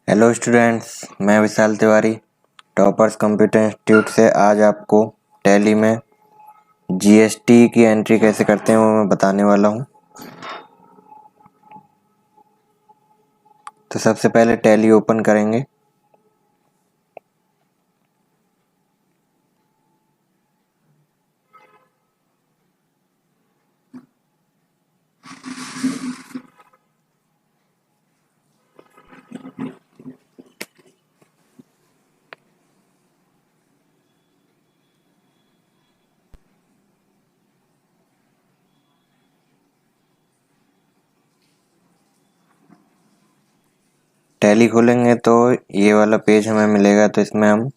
Hello students, मैं विशाल Tiwari toppers computer institute से आज आपको टैली में जीएसटी की एंट्री कैसे करते हैं वो मैं बताने वाला हूं। तो सबसे पहले टैली ओपन करेंगे। टैली खोलेंगे तो ये वाला पेज हमें मिलेगा, तो इसमें हम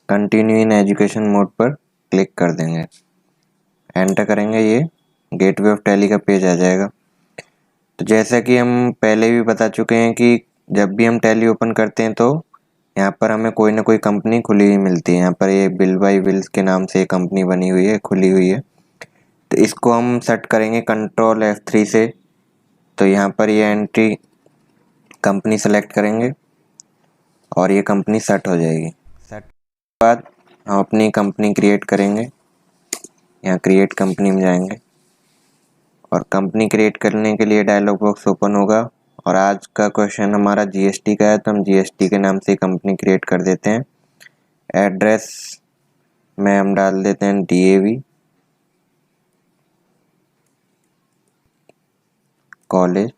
कंटिन्यू इन एजुकेशन मोड पर क्लिक कर देंगे। एंटर करेंगे, ये गेटवे ऑफ टैली का पेज आ जाएगा। तो जैसा कि हम पहले भी बता चुके हैं कि जब भी हम टैली ओपन करते हैं तो यहाँ पर हमें कोई ना कोई कंपनी खुली हुई मिलती है। यहाँ पर ये बिल बाई बिल्स के नाम से कंपनी बनी हुई है, खुली हुई है। तो इसको हम सेट करेंगे कंट्रोल F3 से। तो यहाँ पर ये एंट्री कंपनी सेलेक्ट करेंगे और ये कंपनी सेट हो जाएगी। सेट के बाद हम अपनी कंपनी क्रिएट करेंगे। यहाँ क्रिएट कंपनी में जाएंगे और कंपनी क्रिएट करने के लिए डायलॉग बॉक्स ओपन होगा। और आज का क्वेश्चन हमारा जीएसटी का है, तो हम जीएसटी के नाम से कंपनी क्रिएट कर देते हैं। एड्रेस में हम डाल देते हैं DAV कॉलेज।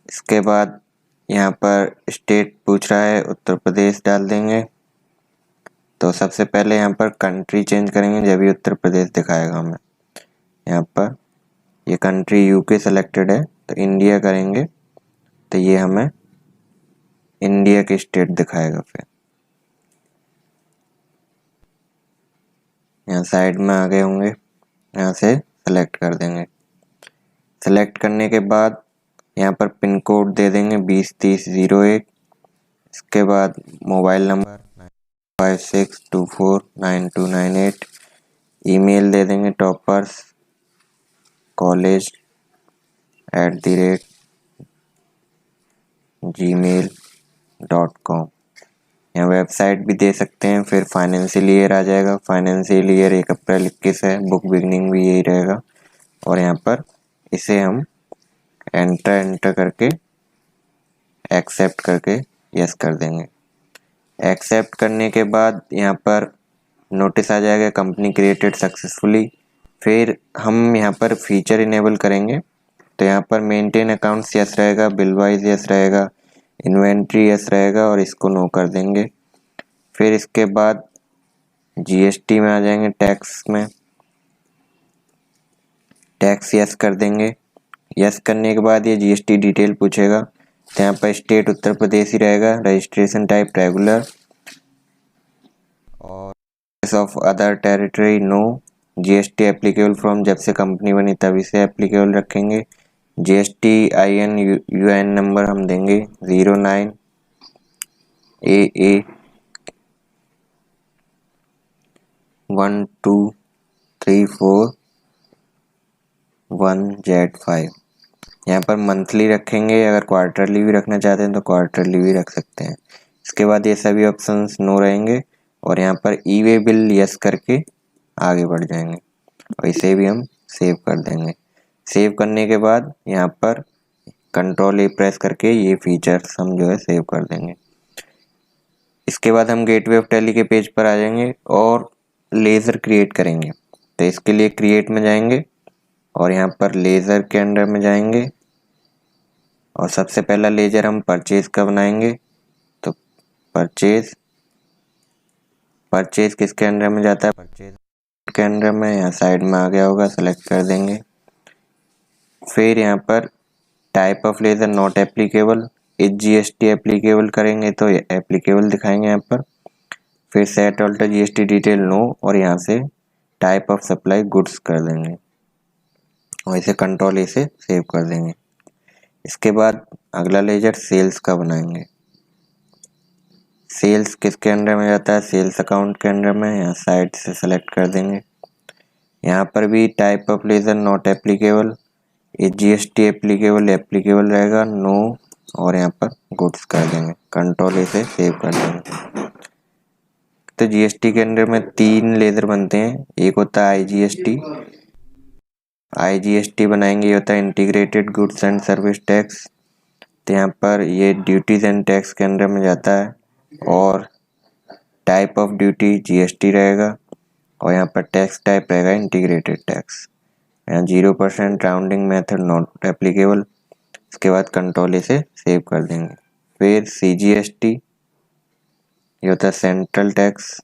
इसके बाद यहाँ पर स्टेट पूछ रहा है, उत्तर प्रदेश डाल देंगे। तो सबसे पहले यहाँ पर कंट्री चेंज करेंगे, जब भी उत्तर प्रदेश दिखाएगा हमें। यहाँ पर ये कंट्री यूके सेलेक्टेड है, तो इंडिया करेंगे तो ये हमें इंडिया की स्टेट दिखाएगा। फिर यहाँ साइड में आ गए होंगे, यहाँ से सेलेक्ट कर देंगे। सेलेक्ट करने के बाद यहाँ पर पिन कोड दे देंगे 203001। इसके बाद मोबाइल नंबर 56249298। ईमेल दे देंगे टॉपर्स college@gmail.com। यहाँ वेबसाइट भी दे सकते हैं। फिर फाइनेंशियल ईयर आ जाएगा, फाइनेंशियल ईयर 1 अप्रैल 21 है। बुक बिगनिंग भी यही रहेगा। और यहाँ पर इसे हम एंटर करके एक्सेप्ट करके यस कर देंगे। एक्सेप्ट करने के बाद यहाँ पर नोटिस आ जाएगा कंपनी क्रिएटेड सक्सेसफुली। फिर हम यहाँ पर फीचर इनेबल करेंगे। तो यहाँ पर मेंटेन अकाउंट्स यस रहेगा, बिल वाइज यस रहेगा, इन्वेंट्री यस रहेगा और इसको नो कर देंगे। फिर इसके बाद जीएसटी में आ जाएंगे, टैक्स में टैक्स यस कर देंगे। यस करने के बाद ये जीएसटी डिटेल पूछेगा, तो यहाँ पर स्टेट उत्तर प्रदेश ही रहेगा, रजिस्ट्रेशन टाइप रेगुलर और of other territory no. GST applicable from जब से कंपनी बनी तभी से एप्लीकेबल रखेंगे। जीएसटी IN UN नंबर हम देंगे 09AA12341Z5। यहाँ पर मंथली रखेंगे, अगर क्वार्टरली भी रखना चाहते हैं तो क्वार्टरली भी रख सकते हैं। इसके बाद ये सभी ऑप्शंस नो रहेंगे और यहाँ पर ई वे बिल यस करके आगे बढ़ जाएंगे और इसे भी हम सेव कर देंगे। सेव करने के बाद यहाँ पर कंट्रोल A प्रेस करके ये फीचर्स हम जो है सेव कर देंगे। इसके बाद हम गेटवे ऑफ टैली के पेज पर आ जाएंगे और लेज़र क्रिएट करेंगे। तो इसके लिए क्रिएट में जाएंगे और यहाँ पर लेज़र के अंडर में जाएंगे और सबसे पहला लेजर हम परचेज का बनाएंगे। तो परचेज किसके अंडर में जाता है, परचेज के अंडर में। यहाँ साइड में आ गया होगा, सेलेक्ट कर देंगे। फिर यहाँ पर type of ledger not applicable, is GST applicable करेंगे तो एप्लीकेबल दिखाएंगे यहाँ पर। फिर set alter GST detail no और यहाँ से टाइप ऑफ सप्लाई गुड्स कर देंगे और इसे कंट्रोल A से सेव कर देंगे। इसके बाद अगला लेजर सेल्स का बनाएंगे। सेल्स किसके अंडर में जाता है, सेल्स अकाउंट के अंडर में। यहाँ साइड से सेलेक्ट कर देंगे। यहाँ पर भी type of ledger not applicable, GST applicable रहेगा, नो और यहाँ पर गुड्स कर देंगे, कंट्रोल ए से सेव कर देंगे। तो जीएसटी के अंदर में 3 लेजर बनते हैं। एक होता है आईजीएसटी। आईजीएसटी बनाएंगे, ये होता है integrated goods and service tax. तो यहाँ पर ये ड्यूटीज एंड टैक्स के अंदर में जाता है और टाइप ऑफ ड्यूटी जीएसटी रहेगा और यहाँ पर टैक्स टाइप रहेगा इंटीग्रेटेड टैक्स। यहाँ 0% राउंडिंग मेथड नॉट एप्लीकेबल। इसके बाद कंट्रोल ए से सेव कर देंगे। फिर सीजीएसटी, ये होता है सेंट्रल टैक्स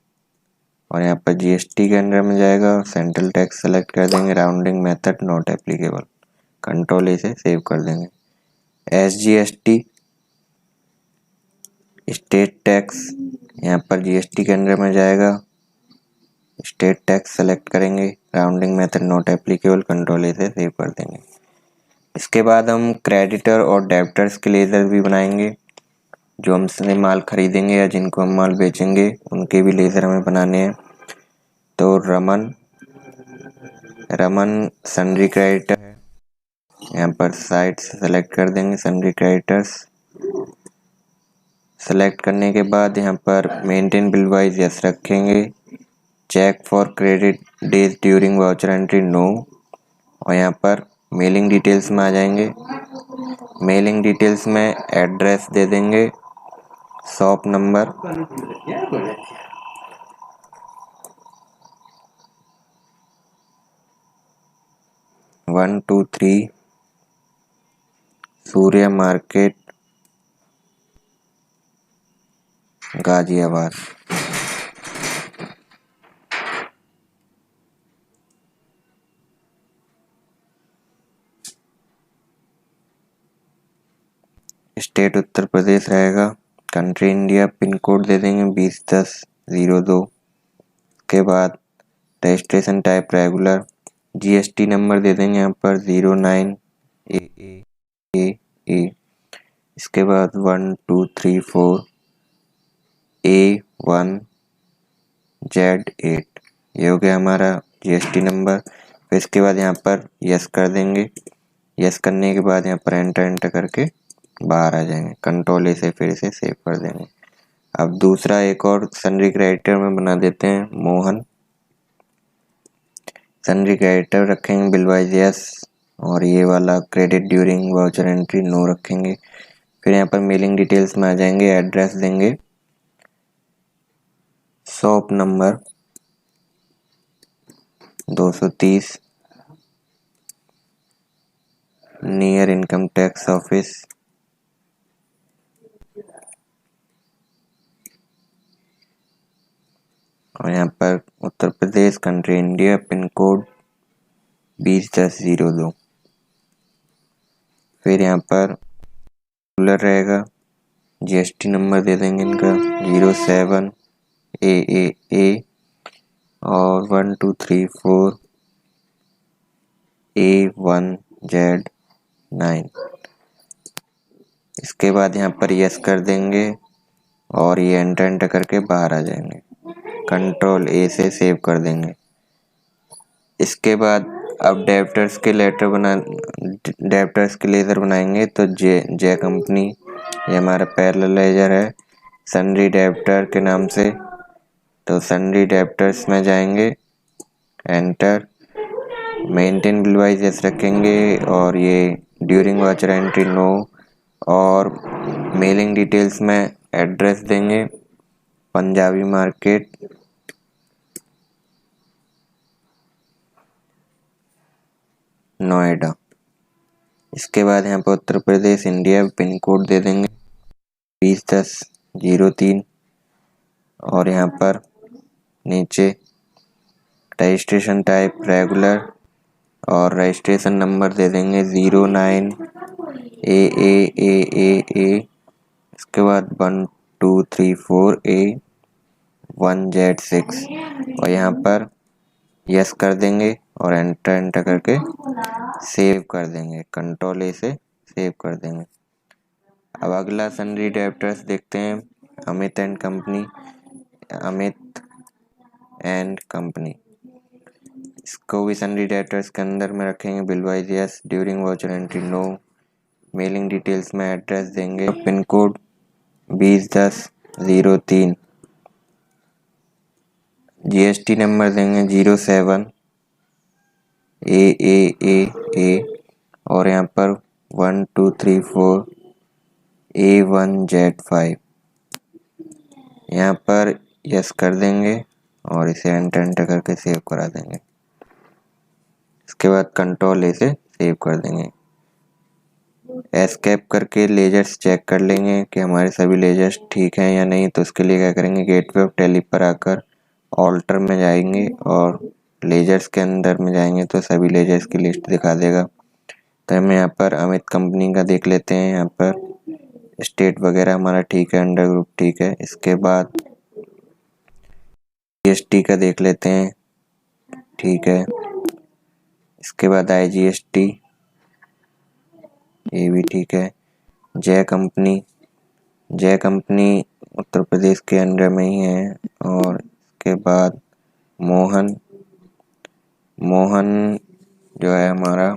और यहाँ पर जीएसटी के अंदर में जाएगा, सेंट्रल टैक्स सेलेक्ट कर देंगे, rounding method not applicable, control A से सेव कर देंगे। एसजीएसटी स्टेट टैक्स, यहाँ पर जीएसटी के अंदर में जाएगा, स्टेट टैक्स सेलेक्ट करेंगे, rounding method not applicable, control A से सेव कर देंगे। इसके बाद हम क्रेडिटर और डेबिटर्स के लेजर भी बनाएंगे। जो हमसे माल खरीदेंगे या जिनको हम माल बेचेंगे उनके भी लेजर हमें बनाने हैं। तो रमन सन्ड्री क्रेडिटर है, यहाँ पर साइट से सेलेक्ट कर देंगे सन्ड्री क्रेडिटर्स। सेलेक्ट करने के बाद यहाँ पर मेंटेन बिल वाइज यस रखेंगे, check for credit days during voucher entry no, और यहाँ पर मेलिंग डिटेल्स में आ जाएंगे। मेलिंग डिटेल्स में एड्रेस दे देंगे, shop number, one two three Surya market Ghaziabad. State Uttar Pradesh रहेगा, कंट्री इंडिया, पिन कोड दे देंगे 201002। के बाद registration type regular, GST number दे देंगे यहाँ पर 09 ए। इसके बाद 1234 A1Z8, ये हो गया हमारा जीएसटी नंबर। फिर इसके बाद यहाँ पर यस कर देंगे। यस करने के बाद यहाँ पर एंटर करके बाहर आ जाएंगे, कंट्रोल ए से फिर से सेव कर देंगे। अब दूसरा एक और सन्ड्री क्रेडिटर में बना देते हैं, मोहन सन्ड्री क्रेडिटर रखेंगे, बिल वाइज यस, और ये वाला credit during voucher entry no रखेंगे। फिर यहाँ पर मेलिंग डिटेल्स में आ जाएंगे, एड्रेस देंगे, shop number 230 near income tax office, और यहाँ पर Uttar Pradesh, country India, pin code 201002। फिर यहाँ पर रेगुलर रहेगा, जीएसटी नंबर दे देंगे इनका 07 AAA और 1234 A1Z9। इसके बाद यहाँ पर यस कर देंगे और ये एंटर करके बाहर आ जाएंगे, कंट्रोल ए से सेव कर देंगे। इसके बाद अब डेबिटर्स के लेजर बनाएंगे। तो जे कंपनी, ये हमारा पैरेलल लेजर है सन्ड्री डेबिटर के नाम से। तो सन्ड्री डेबिटर्स में जाएंगे, enter, maintain bill wise yes रखेंगे और ये ड्यूरिंग वाउचर एंट्री नो, और मेलिंग डिटेल्स में एड्रेस देंगे, पंजाबी मार्केट, नोएडा। इसके बाद यहाँ पर Uttar Pradesh India, pin code दे देंगे 201003, और यहाँ पर नीचे रजिस्ट्रेशन टाइप रेगुलर और रजिस्ट्रेशन नंबर दे देंगे 09 AAAAA। इसके बाद 1234 A1Z6, और यहाँ पर यस कर देंगे और एंटर करके सेव कर देंगे, कंट्रोल ए से सेव कर देंगे। अब अगला सन्ड्री डेबिटर्स देखते हैं, अमित एंड कंपनी। इसको भी सन्ड्री डेबिटर्स के अंदर में रखेंगे, bill wise yes, during voucher entry no, mailing details में एड्रेस देंगे पिन कोड 201003, जीएसटी नंबर देंगे 07 AAAA और यहाँ पर 1234 A1Z5 यहाँ पर यस कर देंगे और इसे एंटर करके सेव करा देंगे। इसके बाद कंट्रोल ए से सेव कर देंगे। एस्केप करके लेजर्स चेक कर लेंगे कि हमारे सभी लेजर्स ठीक हैं या नहीं। तो उसके लिए क्या करेंगे, गेटवे ऑफ टैली पर आकर ऑल्टर में जाएंगे और लेजर्स के अंदर में जाएंगे तो सभी लेजर्स की लिस्ट दिखा देगा। तो हम यहाँ पर अमित कंपनी का देख लेते हैं। यहाँ पर स्टेट वगैरह हमारा ठीक है, अंडर ग्रुप ठीक है। इसके बाद जीएसटी का देख लेते हैं, ठीक है। इसके बाद IGST, ये भी ठीक है। जय कंपनी उत्तर प्रदेश के अंडर में ही है। और इसके बाद मोहन जो है हमारा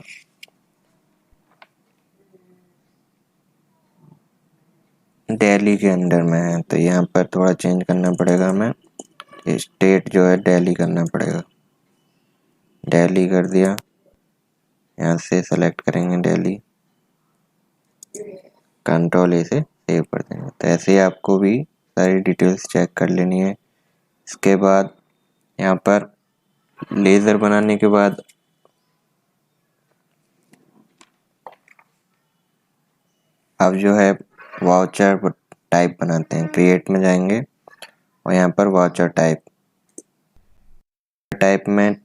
दिल्ली के अंडर में है। तो यहाँ पर थोड़ा चेंज करना पड़ेगा हमें, स्टेट जो है दिल्ली करना पड़ेगा। दिल्ली कर दिया, यहाँ से सेलेक्ट करेंगे दिल्ली, कंट्रोल ए से सेव कर देंगे। तो ऐसे ही आपको भी सारी डिटेल्स चेक कर लेनी है। इसके बाद यहाँ पर लेज़र बनाने के बाद अब जो है वाउचर टाइप बनाते हैं। क्रिएट में जाएंगे और यहाँ पर वाउचर टाइप में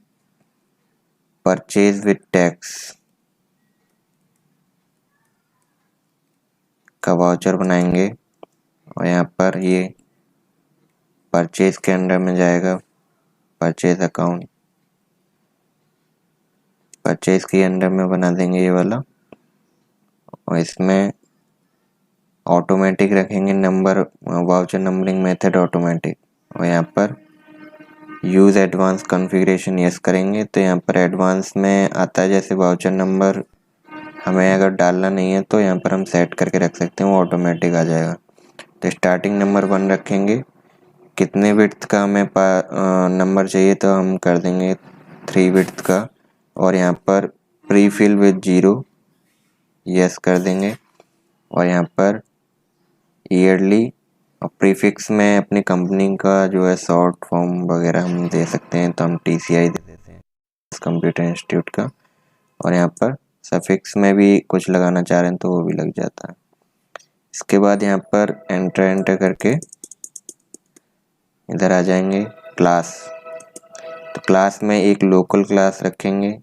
परचेज विद टैक्स का वाउचर बनाएंगे और यहाँ पर ये परचेज के अंडर में जाएगा, परचेज अकाउंट, परचेज के अंडर में बना देंगे ये वाला। और इसमें ऑटोमेटिक रखेंगे number, voucher numbering method automatic. और यहाँ पर यूज़ एडवांस कॉन्फ़िगरेशन यस करेंगे। तो यहाँ पर एडवांस में आता है, जैसे वाउचर नंबर हमें अगर डालना नहीं है तो यहाँ पर हम सेट करके रख सकते हैं, वो ऑटोमेटिक आ जाएगा। तो स्टार्टिंग नंबर 1 रखेंगे। कितने विड्थ का हमें नंबर चाहिए तो हम कर देंगे 3 विड्थ का। और यहाँ पर प्री फिल विद 0 यस कर देंगे। और यहाँ पर ईयरली और प्रीफिक्स में अपनी कंपनी का जो है शॉर्ट फॉर्म वगैरह हम दे सकते हैं। तो हम TCI दे देते हैं, कंप्यूटर इंस्टीट्यूट का। और यहाँ पर सफिक्स में भी कुछ लगाना चाह रहे हैं तो वो भी लग जाता है। इसके बाद यहाँ पर एंटर करके इधर आ जाएंगे क्लास। तो क्लास में एक लोकल क्लास रखेंगे,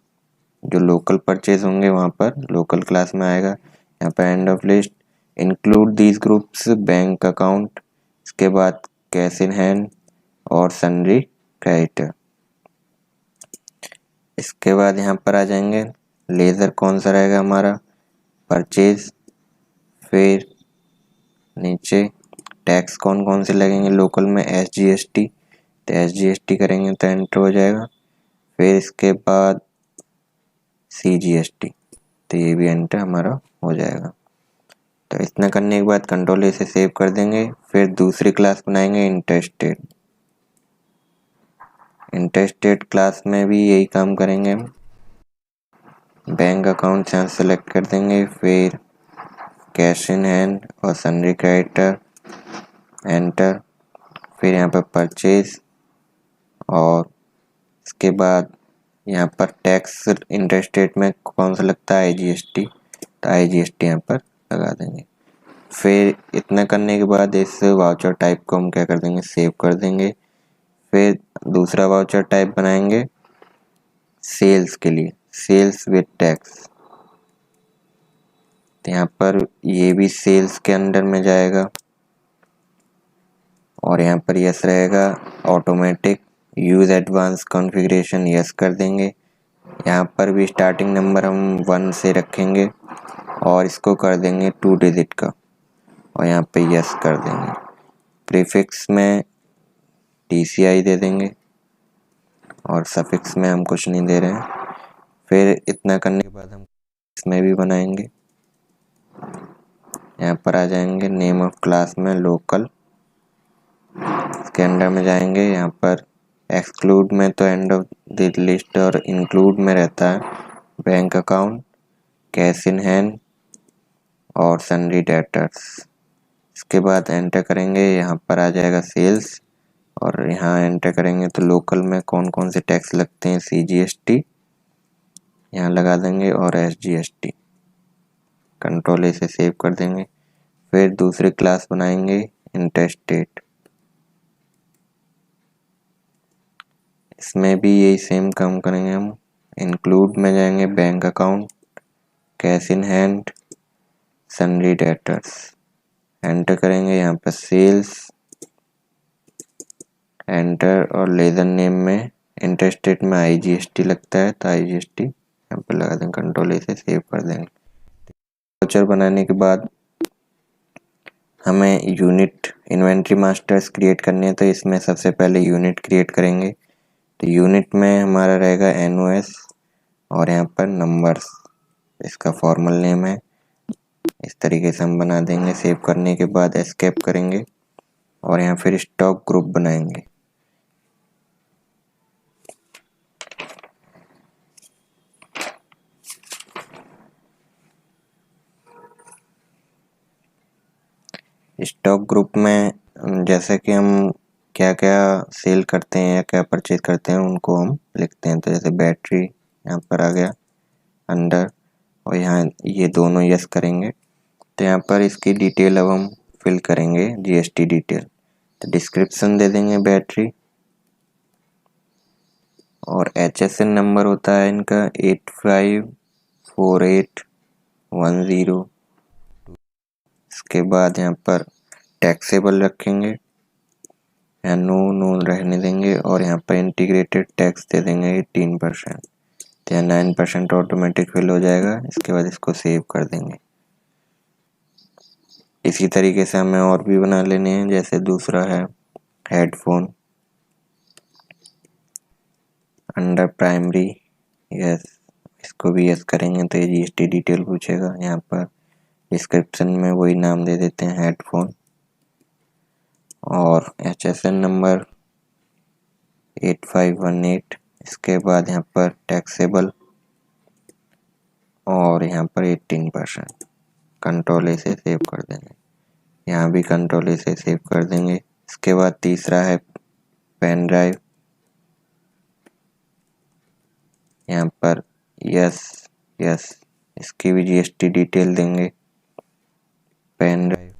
जो लोकल परचेज होंगे वहाँ पर लोकल क्लास में आएगा। यहाँ पर end of list include these groups bank account, इसके बाद कैश इन हैंड और सन्ड्री क्रेडिटर। इसके बाद यहाँ पर आ जाएंगे लेज़र कौन सा रहेगा हमारा, परचेज। फिर नीचे टैक्स कौन कौन से लगेंगे लोकल में, SGST। तो SGST करेंगे तो एंटर हो जाएगा। फिर इसके बाद CGST, तो ये भी एंटर हमारा हो जाएगा। तो इतना करने के बाद कंट्रोल ए से सेव कर देंगे। फिर दूसरी क्लास बनाएंगे इंटरेस्टेड क्लास में भी यही काम करेंगे हम। बैंक अकाउंट यहाँ सेलेक्ट कर देंगे, फिर कैश इन हैंड और सन्ड्री क्रेडिटर एंटर। फिर यहाँ पर परचेज और इसके बाद यहाँ पर टैक्स इंटरेस्टेड में कौन सा लगता है, IGST। तो IGST यहाँ पर लगा देंगे। फिर इतना करने के बाद इस वाउचर टाइप को हम क्या कर देंगे, सेव कर देंगे। फिर दूसरा वाउचर टाइप बनाएंगे सेल्स के लिए, सेल्स विद टैक्स। तो यहाँ पर ये भी सेल्स के अंडर में जाएगा और यहाँ पर यस रहेगा automatic. Use advance configuration yes कर देंगे। यहाँ पर भी स्टार्टिंग नंबर हम 1 से रखेंगे और इसको कर देंगे 2 डिजिट का और यहाँ पे यस कर देंगे। प्रीफिक्स में TCI दे देंगे और सफिक्स में हम कुछ नहीं दे रहे हैं। फिर इतना करने के बाद हम इसमें भी बनाएंगे यहाँ पर आ जाएंगे, नेम ऑफ क्लास में लोकल, इसके अंडर में जाएंगे। यहाँ पर एक्सक्लूड में तो एंड ऑफ द लिस्ट और इंक्लूड में रहता है bank account, cash in hand और सन्ड्री डेटर्स। इसके बाद एंटर करेंगे, यहाँ पर आ जाएगा सेल्स, और यहाँ एंटर करेंगे तो लोकल में कौन कौन से टैक्स लगते हैं, CGST यहाँ लगा देंगे और SGST। कंट्रोल से सेव कर देंगे। फिर दूसरी क्लास बनाएंगे इंटरस्टेट, इसमें भी यही सेम काम करेंगे हम। इंक्लूड में जाएंगे bank account, cash in hand, sundry debtors, enter करेंगे। यहाँ पर सेल्स एंटर, और लेजर नेम में इंटरस्टेट में IGST लगता है तो IGST यहाँ पर लगा देंगे। कंट्रोल से सेव कर देंगे। वाउचर बनाने के बाद हमें यूनिट इन्वेंट्री मास्टर्स क्रिएट करने हैं, तो इसमें सबसे पहले यूनिट क्रिएट करेंगे। तो यूनिट में हमारा रहेगा NOS और यहाँ पर नंबर्स, इसका फॉर्मल नेम है। इस तरीके से हम बना देंगे। सेव करने के बाद एस्केप करेंगे और यहाँ फिर स्टॉक ग्रुप बनाएंगे। स्टॉक ग्रुप में जैसे कि हम क्या क्या सेल करते हैं या क्या परचेज करते हैं उनको हम लिखते हैं। तो जैसे बैटरी यहाँ पर आ गया अंडर, और यहाँ ये दोनों यस करेंगे। तो यहाँ पर इसकी डिटेल अब हम फिल करेंगे, GST डिटेल। तो डिस्क्रिप्शन दे देंगे बैटरी, और HSN नंबर होता है इनका 854810। इसके बाद यहाँ पर टैक्सेबल रखेंगे, यहाँ नो रहने देंगे, और यहाँ पर इंटीग्रेटेड टैक्स दे देंगे 18%। तो यहाँ 9% ऑटोमेटिक फिल हो जाएगा। इसके बाद इसको सेव कर देंगे। इसी तरीके से हमें और भी बना लेने हैं। जैसे दूसरा है हेडफोन, अंडर प्राइमरी यस, इसको भी यस करेंगे तो ये GST डिटेल पूछेगा। यहाँ पर डिस्क्रिप्शन में वही नाम दे देते हैं हेडफोन, और HSN नंबर 8518। इसके बाद यहाँ पर टैक्सेबल और यहाँ पर 18%। कंट्रोल से सेव कर देंगे। यहाँ भी कंट्रोल से सेव कर देंगे। इसके बाद तीसरा है पेन ड्राइव, यहाँ पर यस यस, इसकी भी GST डिटेल देंगे। पेन ड्राइव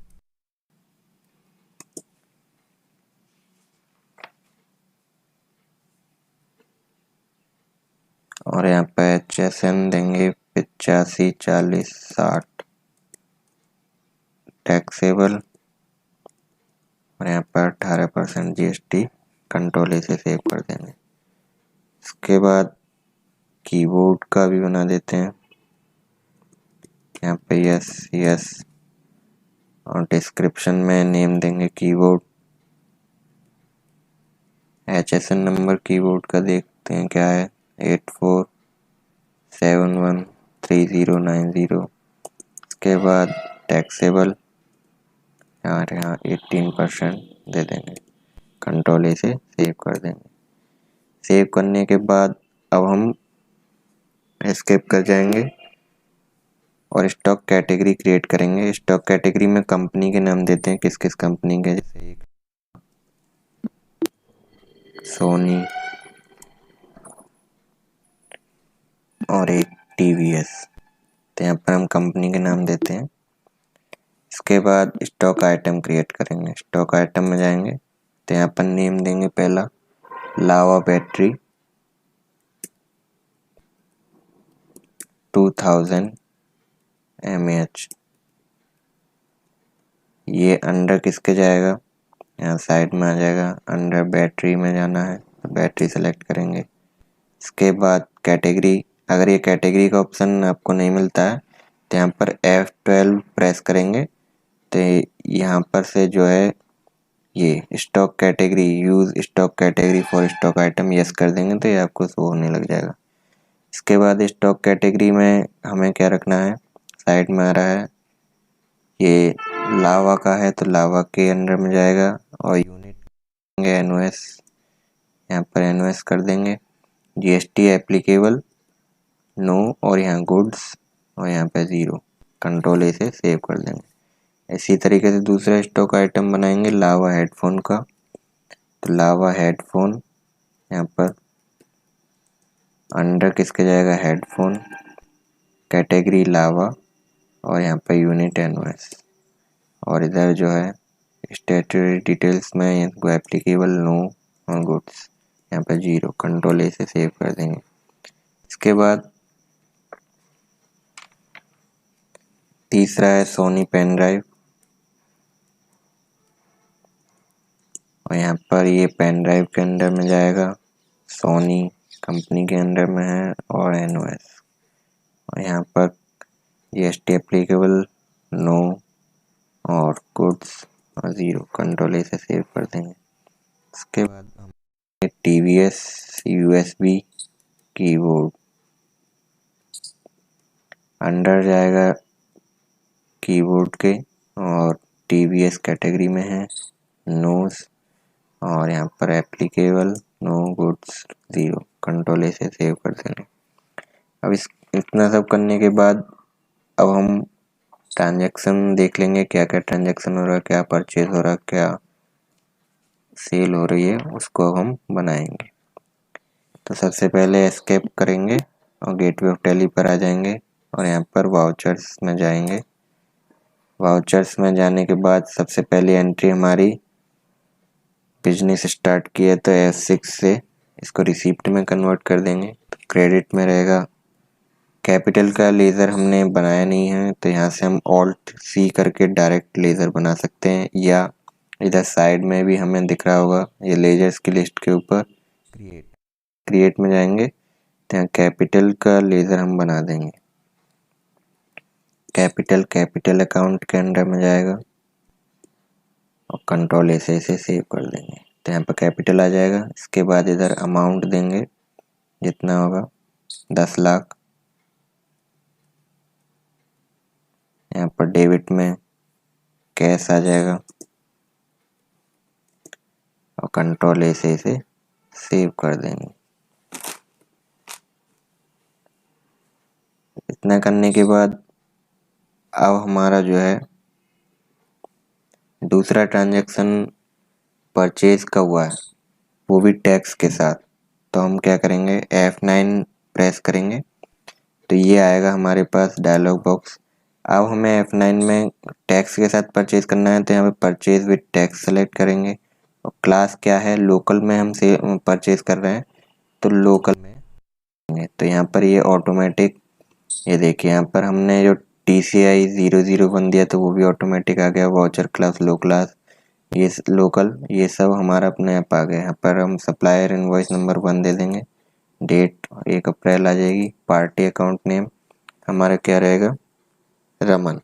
और यहाँ पर HSN देंगे 854060 टैक्सेबल, और यहाँ पर 18% GST। कंट्रोल से सेव कर देंगे। इसके बाद कीबोर्ड का भी बना देते हैं। यहाँ पे यस यस, और डिस्क्रिप्शन में नेम देंगे कीबोर्ड। HSN नंबर कीबोर्ड का देखते हैं क्या है, 84713090। इसके बाद टैक्सेबल, यहाँ 18% दे देंगे। कंट्रोल से सेव कर देंगे। सेव करने के बाद अब हम एस्केप कर जाएंगे और स्टॉक कैटेगरी क्रिएट करेंगे। स्टॉक कैटेगरी में कंपनी के नाम देते हैं, किस किस कंपनी के, जैसे एक सोनी और एक TVS। तो यहाँ पर हम कंपनी के नाम देते हैं। इसके बाद स्टॉक आइटम क्रिएट करेंगे। स्टॉक आइटम में जाएंगे तो यहाँ पर नेम देंगे पहला लावा बैटरी 2000 mAh। ये अंडर किसके जाएगा, यहाँ साइड में आ जाएगा, अंडर बैटरी में जाना है तो बैटरी सेलेक्ट करेंगे। इसके बाद कैटेगरी, अगर ये कैटेगरी का ऑप्शन आपको नहीं मिलता है तो यहाँ पर F12 प्रेस करेंगे तो यहाँ पर से जो है ये stock category, use stock category for stock item yes कर देंगे तो ये आपको शो होने लग जाएगा। इसके बाद स्टॉक कैटेगरी में हमें क्या रखना है, साइड में आ रहा है ये लावा का है तो लावा के अंडर में जाएगा और यूनिट एनओएस, यहाँ पर एनओएस कर देंगे। जीएसटी एप्लीकेबल नो और यहाँ गुड्स और यहाँ पे 0, कंट्रोल ए से सेव कर देंगे। इसी तरीके से दूसरा स्टॉक आइटम बनाएंगे लावा हेडफोन का, तो लावा हेडफोन यहाँ पर अंडर किसके जाएगा हेडफोन, कैटेगरी लावा और यहाँ पर यूनिट एनओएस, और इधर जो है स्टैट्यूटरी डिटेल्स में इनको एप्लीकेबल नो और गुड्स यहाँ पर 0, कंट्रोल ए से सेव कर देंगे। इसके बाद तीसरा है सोनी पेन ड्राइव, और यहाँ पर ये पेन ड्राइव के अंदर में जाएगा, सोनी कंपनी के अंदर में है और एनओएस, और यहाँ पर जीएसटी एप्लीकेबल नो और गुड्स और 0, कंट्रोल ए से सेव कर देंगे। इसके बाद हम टीवीएस यूएसबी कीबोर्ड, अंडर जाएगा कीबोर्ड के और टीवीएस कैटेगरी में है, नोज और यहाँ पर applicable no goods 0, control A से सेव कर देंगे। अब इतना सब करने के बाद अब हम ट्रांजैक्शन देख लेंगे, क्या क्या ट्रांजैक्शन हो रहा है, क्या परचेज हो रहा है, क्या सेल हो रही है, उसको हम बनाएंगे। तो सबसे पहले एस्केप करेंगे और गेटवे ऑफ टैली पर आ जाएंगे और यहाँ पर वाउचर्स में जाएंगे। वाउचर्स में जाने के बाद सबसे पहली एंट्री हमारी बिजनेस स्टार्ट की है तो S6 से इसको रिसीप्ट में कन्वर्ट कर देंगे। तो क्रेडिट में रहेगा, कैपिटल का लेज़र हमने बनाया नहीं है तो यहाँ से हम ऑल्ट C करके डायरेक्ट लेज़र बना सकते हैं, या इधर साइड में भी हमें दिख रहा होगा ये लेजर्स की लिस्ट के ऊपर क्रिएट में जाएंगे तो यहाँ कैपिटल का लेज़र हम बना देंगे। कैपिटल अकाउंट के अंडर में जाएगा और कंट्रोल ए से इसे सेव कर देंगे तो यहाँ पर कैपिटल आ जाएगा। इसके बाद इधर अमाउंट देंगे जितना होगा 10 लाख, यहाँ पर डेबिट में कैश आ जाएगा और कंट्रोल ए से इसे सेव कर देंगे। इतना करने के बाद अब हमारा जो है दूसरा ट्रांजैक्शन परचेज का हुआ है वो भी टैक्स के साथ, तो हम क्या करेंगे F9 प्रेस करेंगे तो ये आएगा हमारे पास डायलॉग बॉक्स। अब हमें F9 में टैक्स के साथ परचेज करना है तो यहाँ पे परचेज विद टैक्स सेलेक्ट करेंगे और क्लास क्या है, लोकल में हम से परचेज कर रहे हैं तो लोकल में, तो यहाँ पर ये ऑटोमेटिक, ये देखिए यहाँ पर हमने जो TCI 001 दिया तो वो भी ऑटोमेटिक आ गया। वाउचर क्लास, लो क्लास, ये लोकल, ये सब हमारा अपने आप आ गया। यहाँ पर हम सप्लायर इनवॉइस नंबर 1 दे देंगे, डेट 1 अप्रैल आ जाएगी, पार्टी अकाउंट नेम हमारा क्या रहेगा रमन,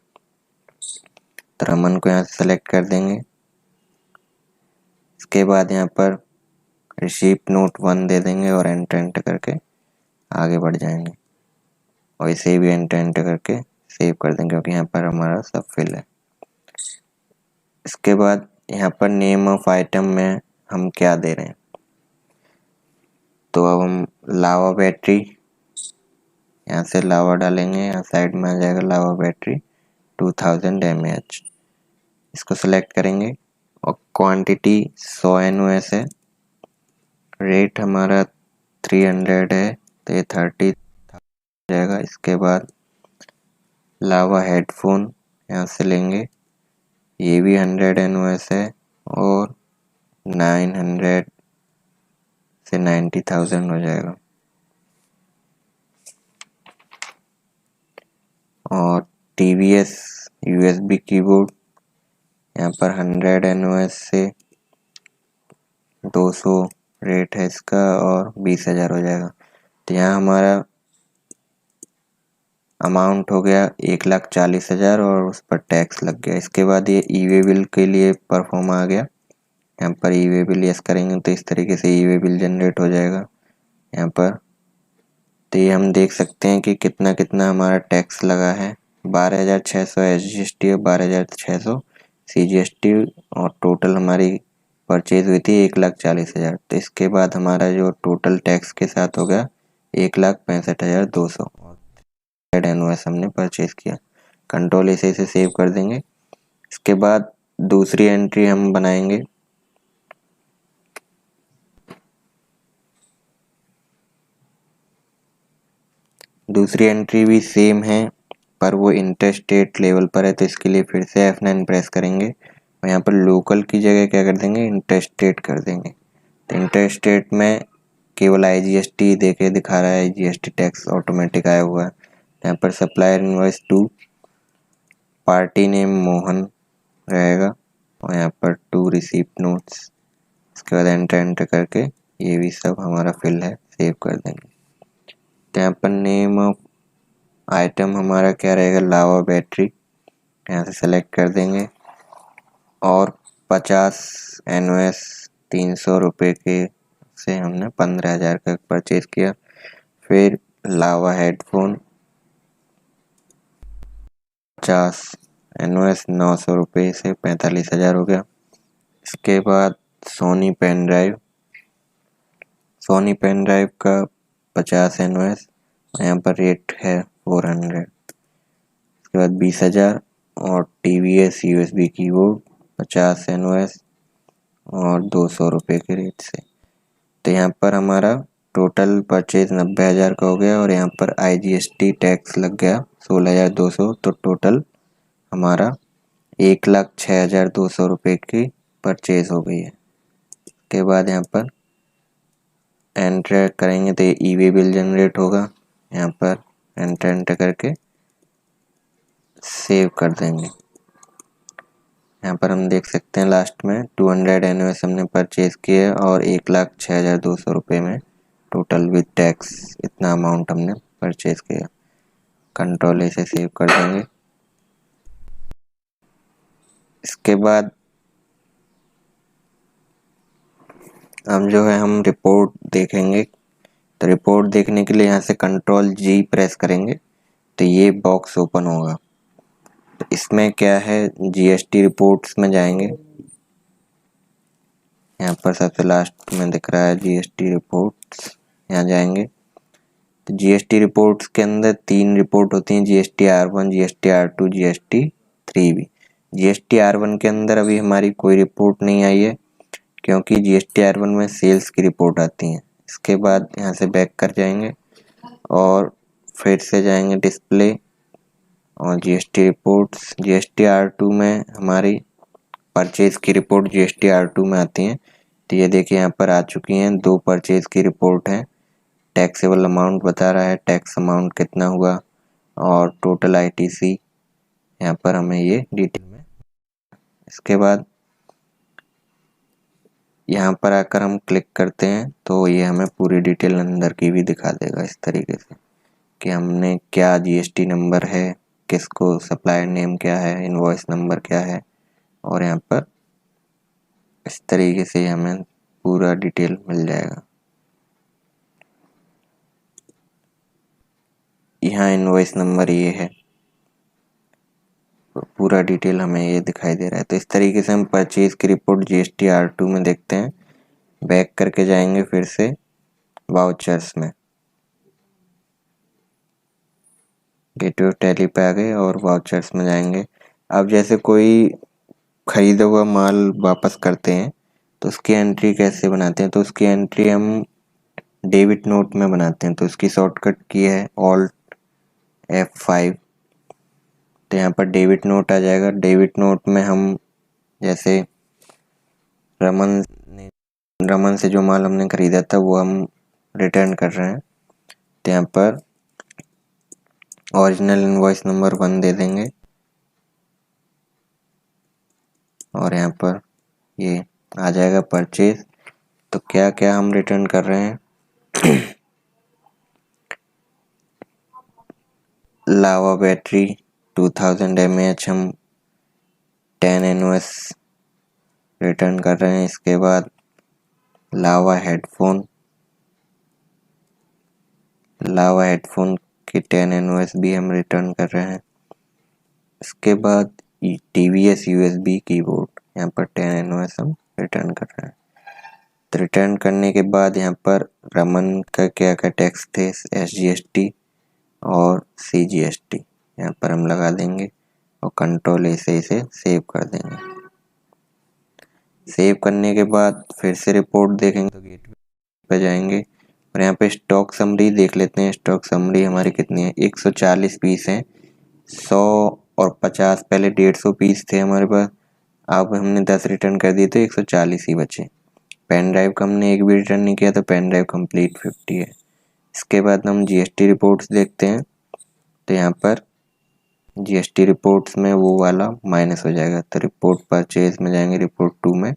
तो रमन को यहाँ से सेलेक्ट कर देंगे। इसके बाद यहाँ पर रिसीप्ट नोट 1 दे देंगे और एंटर करके आगे बढ़ जाएंगे और इसे भी एंटर करके सेव कर देंगे क्योंकि यहाँ पर हमारा सब फिल है। इसके बाद यहाँ पर नेम ऑफ आइटम में हम क्या दे रहे हैं, तो अब हम लावा बैटरी, यहाँ से लावा डालेंगे, यहाँ साइड में आ जाएगा लावा बैटरी 2000 mAh, इसको सेलेक्ट करेंगे और क्वांटिटी 100 NOS है, रेट हमारा 300 है तो ये 30 जाएगा। इसके बाद लावा हेडफोन यहाँ से लेंगे, ये भी 100 NOS है और 900 से 90,000 हो जाएगा। और TVS USB कीबोर्ड यहाँ पर 100 NOS से 200 रेट है इसका और 20,000 हो जाएगा। तो यहाँ हमारा अमाउंट हो गया 1,40,000 और उस पर टैक्स लग गया। इसके बाद ये ई-वे बिल के लिए परफॉर्म आ गया, यहाँ पर ई-वे बिल यस करेंगे तो इस तरीके से ई-वे बिल जनरेट हो जाएगा यहाँ पर। तो ये हम देख सकते हैं कि कितना कितना हमारा टैक्स लगा है 12,600 SGST है, 12,600 CGST, और टोटल हमारी परचेज हुई थी 1,40,000। तो इसके बाद हमारा जो टोटल टैक्स के साथ हो गया 1,65,200 एनओएस हमने परचेज किया। कंट्रोल इसे सेव कर देंगे। इसके बाद दूसरी एंट्री हम बनाएंगे। दूसरी एंट्री भी सेम है पर वो इंटरस्टेट लेवल पर है, तो इसके लिए फिर से F9 प्रेस करेंगे और यहाँ पर लोकल की जगह क्या कर देंगे, इंटरस्टेट कर देंगे। तो इंटरस्टेट में केवल IGST देके दिखा रहा है, IGST टैक्स ऑटोमेटिक आया हुआ है। यहाँ पर supplier invoice to party name Mohan रहेगा और यहाँ पर टू रिसीप्ट नोट्स। इसके बाद एंटर करके ये भी सब हमारा फिल है, सेव कर देंगे। तो यहाँ पर नेम ऑफ आइटम हमारा क्या रहेगा, लावा बैटरी, यहाँ से सेलेक्ट कर देंगे और 50 NOS 300 रुपये के से हमने 15,000 का परचेज किया। फिर लावा हेडफोन 50 NOS 900 रुपये से 45,000 हो गया। इसके बाद सोनी पेन ड्राइव का 50 NOS, यहाँ पर रेट है 400। इसके बाद 20,000 और TVS USB कीबोर्ड 50 NOS और 200 रुपये के रेट से। तो यहाँ पर हमारा टोटल परचेज 90,000 का हो गया और यहाँ पर IGST टैक्स लग गया 16,200। तो टोटल हमारा 1,06,200 रुपये की परचेज हो गई है। के बाद यहाँ पर एंटर करेंगे तो ई-वे बिल जनरेट होगा। यहाँ पर एंटर करके सेव कर देंगे। यहाँ पर हम देख सकते हैं लास्ट में 200 NOS हमने परचेज किए और 1,06,200 रुपये में टोटल विद टैक्स इतना अमाउंट हमने परचेज किया। कंट्रोल से सेव कर देंगे। इसके बाद हम जो है हम रिपोर्ट देखेंगे। तो रिपोर्ट देखने के लिए यहाँ से कंट्रोल G प्रेस करेंगे तो ये बॉक्स ओपन होगा। तो इसमें क्या है, GST रिपोर्ट्स में जाएंगे। यहाँ पर सबसे लास्ट में दिख रहा है GST रिपोर्ट्स, यहाँ जाएंगे। तो GST रिपोर्ट्स के अंदर 3 रिपोर्ट होती हैं, GST R1, GST R2, GST 3B। GST R1 के अंदर अभी हमारी कोई रिपोर्ट नहीं आई है क्योंकि GST R1 में सेल्स की रिपोर्ट आती है। इसके बाद यहाँ से बैक कर जाएंगे और फिर से जाएंगे डिस्प्ले और GST रिपोर्ट्स। GST R2 में हमारी परचेज की रिपोर्ट GST R2 में आती हैं। तो ये देखिए यहाँ पर आ चुकी हैं, 2 परचेज की रिपोर्ट है। टैक्सेबल अमाउंट बता रहा है, टैक्स अमाउंट कितना हुआ और टोटल ITC यहाँ पर हमें ये डिटेल में। इसके बाद यहाँ पर आकर हम क्लिक करते हैं तो ये हमें पूरी डिटेल अंदर की भी दिखा देगा इस तरीके से कि हमने क्या GST नंबर है, किसको सप्लायर नेम क्या है, इनवॉइस नंबर क्या है, और यहाँ पर इस तरीके से हमें पूरा डिटेल मिल जाएगा। यहाँ इनवॉइस नंबर ये है, पूरा डिटेल हमें ये दिखाई दे रहा है। तो इस तरीके से हम परचेज की रिपोर्ट GST R2 में देखते हैं। बैक करके जाएंगे फिर से वाउचर्स में, गेटवे ऑफ टैली पे आ गए और वाउचर्स में जाएंगे। अब जैसे कोई खरीदा हुआ माल वापस करते हैं तो उसकी एंट्री कैसे बनाते हैं, तो उसकी एंट्री हम डेबिट नोट में बनाते हैं। तो उसकी शॉर्टकट की है Alt F5। तो यहाँ पर डेबिट नोट आ जाएगा। डेबिट नोट में हम जैसे रमन से जो माल हमने खरीदा था वो हम रिटर्न कर रहे हैं। तो यहाँ पर ओरिजिनल इनवॉइस नंबर 1 दे देंगे और यहाँ पर ये आ जाएगा परचेज। तो क्या क्या हम रिटर्न कर रहे हैं, लावा बैटरी 2000 mAh हम 10 NOS रिटर्न कर रहे हैं। इसके बाद लावा हेडफोन की 10 NOS भी हम रिटर्न कर रहे हैं। इसके बाद TVS USB कीबोर्ड, यहाँ पर 10 NOS हम रिटर्न कर रहे हैं। तो रिटर्न करने के बाद यहाँ पर रमन का क्या क्या टैक्स थे, SGST और CGST यहाँ पर हम लगा देंगे और कंट्रोल से इसे सेव कर देंगे। सेव करने के बाद फिर से रिपोर्ट देखेंगे तो गेटवे पे जाएंगे और यहाँ पे स्टॉक समरी देख लेते हैं। स्टॉक समरी हमारी कितनी है, 140 पीस हैं। 100 और 50 पहले 150 पीस थे हमारे पास, अब हमने 10 रिटर्न कर दिए तो 140 ही बचे। पेन ड्राइव का हमने एक भी रिटर्न नहीं किया तो पेन ड्राइव कंप्लीट 50 है। इसके बाद हम GST रिपोर्ट्स देखते हैं तो यहाँ पर GST रिपोर्ट्स में वो वाला माइनस हो जाएगा, तो रिपोर्ट परचेज में जाएंगे, रिपोर्ट 2 में,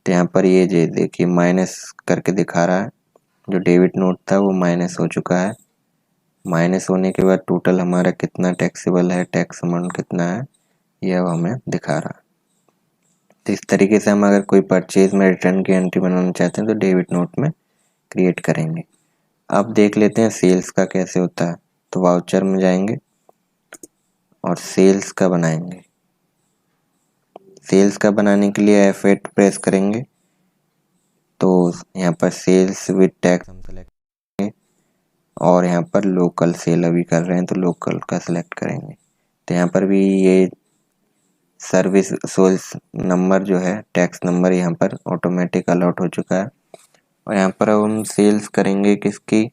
तो यहाँ पर ये देखिए माइनस करके दिखा रहा है। जो डेबिट नोट था वो माइनस हो चुका है। माइनस होने के बाद टोटल हमारा कितना टैक्सेबल है, टैक्स अमाउंट कितना है, ये अब हमें दिखा रहा है। तो इस तरीके से हम अगर कोई परचेज में रिटर्न की एंट्री बनाना चाहते हैं तो डेबिट नोट में क्रिएट करेंगे। अब देख लेते हैं सेल्स का कैसे होता है। तो वाउचर में जाएंगे और सेल्स का बनाएंगे। सेल्स का बनाने के लिए F8 प्रेस करेंगे तो यहाँ पर सेल्स विद टैक्स हम सेलेक्ट करेंगे और यहाँ पर लोकल सेल अभी कर रहे हैं तो लोकल का सिलेक्ट करेंगे। तो यहाँ पर भी ये सर्विस सोल्स नंबर जो है, टैक्स नंबर यहाँ पर ऑटोमेटिक अलॉट हो चुका है। और यहाँ पर अब हम सेल्स करेंगे किसकी,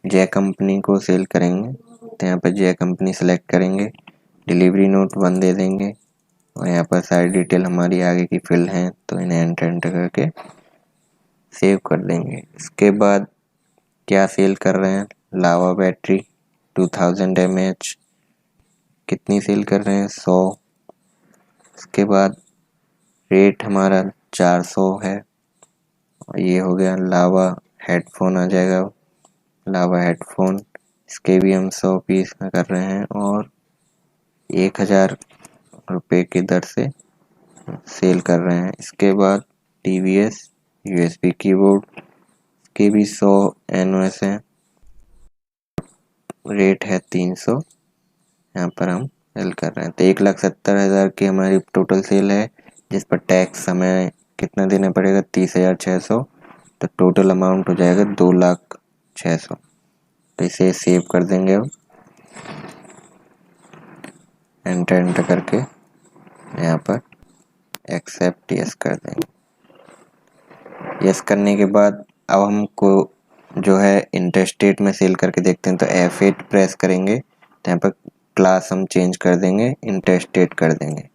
जय कंपनी को सेल करेंगे। तो यहाँ पर जय कंपनी सेलेक्ट करेंगे, डिलीवरी नोट 1 दे देंगे और यहाँ पर सारी डिटेल हमारी आगे की फिल हैं तो इन्हें एंटर करके सेव कर देंगे। इसके बाद क्या सेल कर रहे हैं, लावा बैटरी 2000 mAh, कितनी सेल कर रहे हैं, 100। इसके बाद रेट हमारा 400 है और ये हो गया। लावा हेडफोन आ जाएगा, लावा हेडफोन, इसके भी हम 100 पीस में कर रहे हैं और 1000 रुपये की दर से सेल कर रहे हैं। इसके बाद TVS USB कीबोर्ड के भी 100 NOS है, रेट है 300, यहाँ पर हम सेल कर रहे हैं। तो 1,70,000 की हमारी टोटल सेल है, जिस पर टैक्स हमें कितना देना पड़ेगा, 30,600। तो टोटल अमाउंट हो जाएगा 2,06,000। तो इसे सेव कर देंगे अब एंटर करके यहाँ पर एक्सेप्ट यस कर देंगे। यस करने के बाद अब हमको जो है इंटरस्टेट में सेल करके देखते हैं। तो F8 प्रेस करेंगे तो यहाँ पर क्लास हम चेंज कर देंगे, इंटरस्टेट कर देंगे।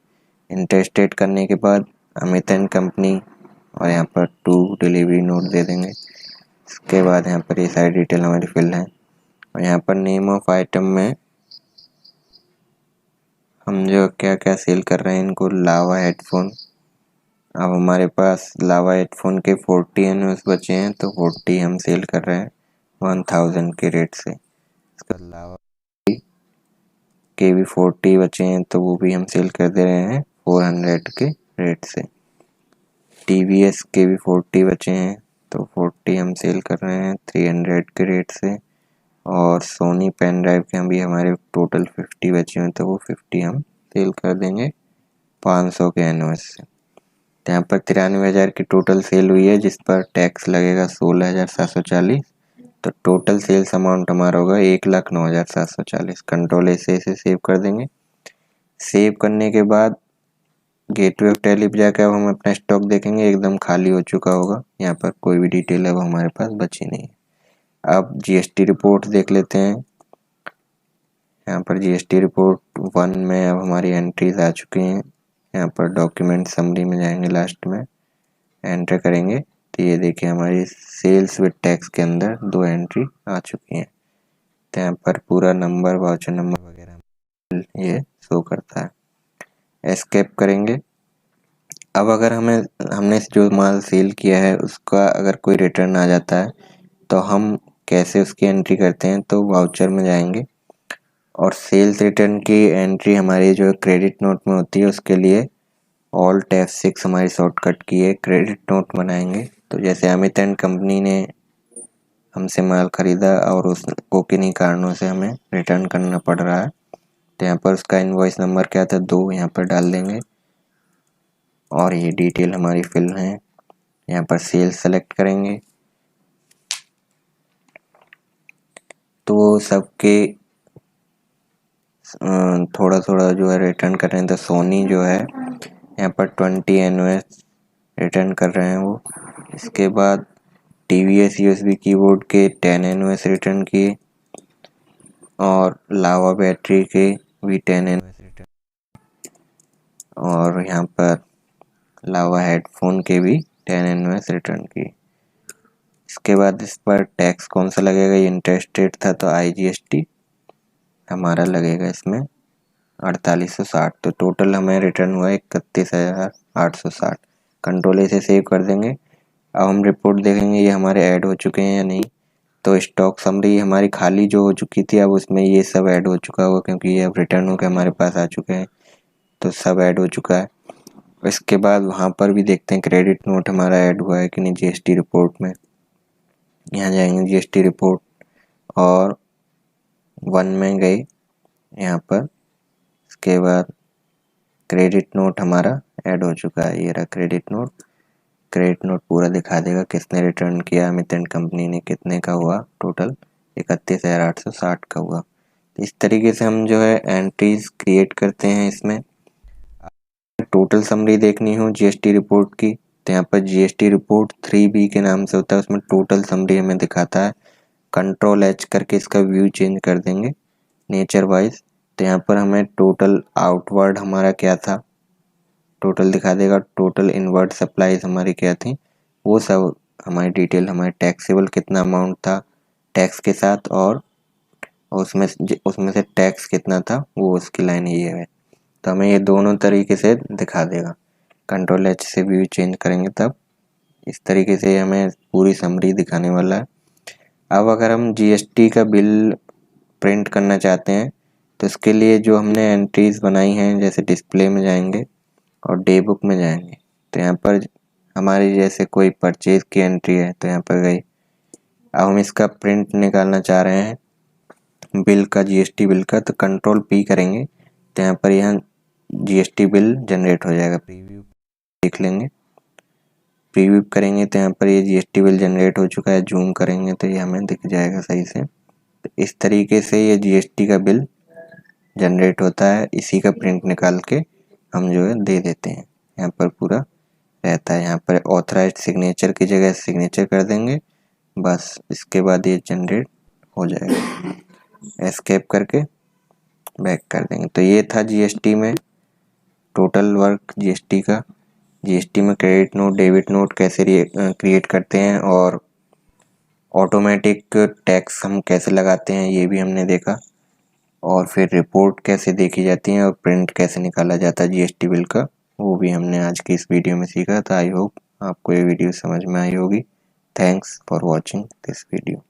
इंटरस्टेट करने के बाद अमित एंड कंपनी और यहाँ पर 2 डिलीवरी नोट दे देंगे। इसके बाद यहाँ पर ये सारी डिटेल हमारी फिल है और यहाँ पर नेम ऑफ आइटम में हम जो क्या क्या सेल कर रहे हैं इनको, लावा हेडफोन। अब हमारे पास लावा हेडफोन के 40 NOS बचे हैं तो 40 हम सेल कर रहे हैं 1000 के रेट से। इसका लावा के भी 40 बचे हैं तो वो भी हम सेल कर दे रहे हैं 400 के रेट से। TVS के भी 40 बचे हैं तो 40 हम सेल कर रहे हैं 300 के रेट से। और सोनी पेन ड्राइव के भी हमारे टोटल 50 बचे हैं तो वो 50 हम सेल कर देंगे 500 के NOS से। तो यहाँ पर 93,000 की टोटल सेल हुई है, जिस पर टैक्स लगेगा 16,740। तो टोटल सेल्स अमाउंट हमारा होगा 1,09,740। कंट्रोल से इसे सेव कर देंगे। सेव करने के बाद गेटवे ऑफ टैली पे जाकर अब हम अपना स्टॉक देखेंगे, एकदम खाली हो चुका होगा। यहाँ पर कोई भी डिटेल अब हमारे पास बची नहीं है। अब GST रिपोर्ट देख लेते हैं। यहाँ पर GST रिपोर्ट 1 में अब हमारी एंट्रीज आ चुकी हैं। यहाँ पर डॉक्यूमेंट समरी में जाएंगे, लास्ट में एंटर करेंगे तो ये देखिए हमारी सेल्स विद टैक्स के अंदर 2 एंट्री आ चुकी हैं। तो यहाँ पर पूरा नंबर, वाउचर नंबर वगैरह ये शो करता है। एस्केप करेंगे। अब अगर हमने जो माल सेल किया है उसका अगर कोई रिटर्न आ जाता है तो हम कैसे उसकी एंट्री करते हैं। तो वाउचर में जाएंगे और सेल्स रिटर्न की एंट्री हमारी जो क्रेडिट नोट में होती है उसके लिए ऑल्ट F6 हमारी शॉर्टकट की है, क्रेडिट नोट बनाएंगे। तो जैसे अमित एंड कंपनी ने हमसे माल खरीदा और उसको किन्हीं कारणों से हमें रिटर्न करना पड़ रहा है तो यहाँ पर उसका इनवॉइस नंबर क्या था 2, यहाँ पर डाल देंगे और ये डिटेल हमारी फिल है। यहाँ पर सेल्स सेलेक्ट करेंगे तो सबके थोड़ा थोड़ा जो है रिटर्न कर रहे हैं। तो सोनी जो है यहाँ पर 20 NOS रिटर्न कर रहे हैं वो। इसके बाद TVS USB कीबोर्ड के 10 NOS रिटर्न किए और लावा बैटरी के भी 10 NOS रिटर्न, और यहाँ पर लावा हेडफोन के भी 10 NOS रिटर्न किए। इसके बाद इस पर टैक्स कौन सा लगेगा, ये इंटरेस्टेड था तो IGST हमारा लगेगा इसमें 4860। तो टोटल हमें रिटर्न हुआ 31,860। कंट्रोल A से सेव कर देंगे। अब हम रिपोर्ट देखेंगे ये हमारे ऐड हो चुके हैं या नहीं। तो स्टॉक समरी हमारी खाली जो हो चुकी थी, अब उसमें ये सब ऐड हो चुका होगा क्योंकि ये अब रिटर्न होकर हमारे पास आ चुके हैं, तो सब ऐड हो चुका है। इसके बाद वहाँ पर भी देखते हैं क्रेडिट नोट हमारा ऐड हुआ है कि नहीं GST रिपोर्ट में। यहाँ जाएंगे GST रिपोर्ट और 1 में गए यहाँ पर। इसके बाद क्रेडिट नोट हमारा ऐड हो चुका है, ये रहा क्रेडिट नोट। क्रेडिट नोट पूरा दिखा देगा किसने रिटर्न किया, अमित एंड कंपनी ने कितने का हुआ, टोटल 31,860 का हुआ। इस तरीके से हम जो है एंट्रीज क्रिएट करते हैं। इसमें टोटल समरी देखनी हो GST रिपोर्ट की तो यहाँ पर GST रिपोर्ट 3B के नाम से होता है, उसमें टोटल समरी हमें दिखाता है। कंट्रोल H करके इसका व्यू चेंज कर देंगे नेचर वाइज। तो यहाँ पर हमें टोटल आउटवर्ड हमारा क्या था टोटल दिखा देगा। टोटल इनवर्ड सप्लाईज हमारी क्या थी वो सब हमारी डिटेल, हमारे टैक्सेबल कितना अमाउंट था टैक्स के साथ, और उसमें से टैक्स कितना था वो उसकी लाइन ये है। तो हमें ये दोनों तरीके से दिखा देगा। कंट्रोल H से व्यू चेंज करेंगे तब इस तरीके से हमें पूरी समरी दिखाने वाला है। अब अगर हम GST का बिल प्रिंट करना चाहते हैं तो इसके लिए जो हमने एंट्रीज बनाई हैं, जैसे डिस्प्ले में जाएंगे और डे बुक में जाएंगे तो यहाँ पर हमारी जैसे कोई परचेज की एंट्री है तो यहाँ पर गई। अब हम इसका प्रिंट निकालना चाह रहे हैं बिल का, GST बिल का, तो कंट्रोल P करेंगे तो यहाँ पर यहाँ GST बिल जनरेट हो जाएगा। प्रीव्यू देख लेंगे, प्रीव्यू करेंगे तो यहाँ पर ये GST बिल जनरेट हो चुका है। जूम करेंगे तो ये हमें दिख जाएगा सही से। तो इस तरीके से ये GST का बिल जनरेट होता है। इसी का प्रिंट निकाल के हम जो है दे देते हैं। यहाँ पर पूरा रहता है। यहाँ पर ऑथराइज्ड सिग्नेचर की जगह सिग्नेचर कर देंगे बस। इसके बाद ये जनरेट हो जाएगा। एस्केप करके बैक कर देंगे। तो ये था GST में टोटल वर्क GST का। GST में क्रेडिट नोट डेबिट नोट कैसे क्रिएट करते हैं और ऑटोमेटिक टैक्स हम कैसे लगाते हैं ये भी हमने देखा, और फिर रिपोर्ट कैसे देखी जाती है और प्रिंट कैसे निकाला जाता है GST बिल का, वो भी हमने आज की इस वीडियो में सीखा था। आई होप आपको ये वीडियो समझ में आई होगी। Thanks for watching this video.